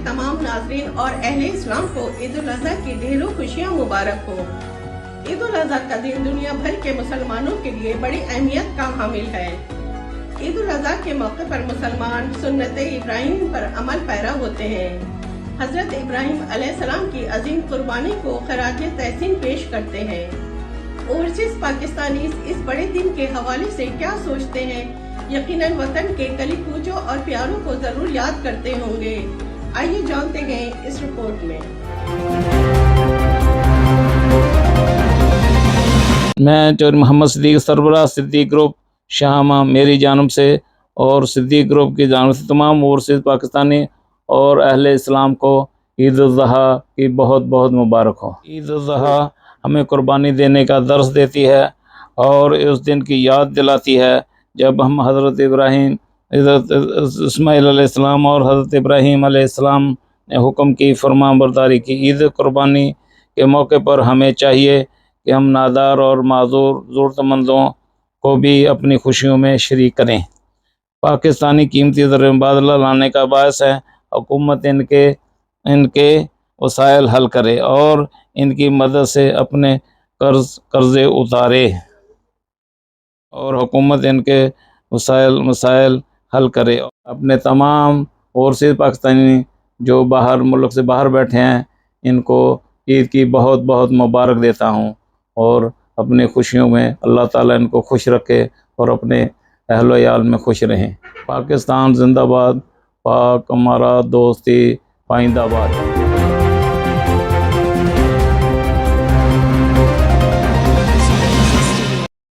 تمام ناظرین اور اہل اسلام کو عید الاضحیٰ کی ڈھیروں خوشیاں مبارک ہو۔ عید الاضحیٰ کا دن دنیا بھر کے مسلمانوں کے لیے بڑی اہمیت کا حامل ہے۔ عید الاضحیٰ کے موقع پر مسلمان سنت ابراہیم پر عمل پیرا ہوتے ہیں۔ حضرت ابراہیم علیہ السلام کی عظیم قربانی کو خراج تحسین پیش کرتے ہیں۔ اوورسیز پاکستانی اس بڑے دن کے حوالے سے کیا سوچتے ہیں؟ یقیناً وطن کے گلی کوچوں اور پیاروں کو ضرور یاد کرتے ہوں گے۔ آئیے جانتے ہیں اس رپورٹ میں۔ میں چودھری محمد صدیق سربراہ صدیق گروپ شاہامہ میری جانب سے اور صدیق گروپ کی جانب سے تمام اوورسیز پاکستانی اور اہل اسلام کو عید الاضحیٰ کی بہت بہت مبارک ہو۔ عید الاضحیٰ ہمیں قربانی دینے کا درس دیتی ہے اور اس دن کی یاد دلاتی ہے جب ہم حضرت ابراہیم، حضرت اسماعیل علیہ السلام اور حضرت ابراہیم علیہ السلام نے حکم کی فرمان برداری کی۔ عید قربانی کے موقع پر ہمیں چاہیے کہ ہم نادار اور معذور ضرورت مندوں کو بھی اپنی خوشیوں میں شریک کریں۔ پاکستانی قیمتی زر مبادلہ لانے کا باعث ہے، حکومت ان کے وسائل حل کرے اور ان کی مدد سے اپنے قرضے اتارے اور حکومت ان کے مسائل حل کرے۔ اپنے تمام اوورسیز پاکستانی جو باہر ملک سے باہر بیٹھے ہیں ان کو عید کی بہت بہت مبارک دیتا ہوں اور اپنی خوشیوں میں اللہ تعالیٰ ان کو خوش رکھے اور اپنے اہل و عیال میں خوش رہیں۔ پاکستان زندہ باد، پاک ہمارا دوستی پائندہ باد۔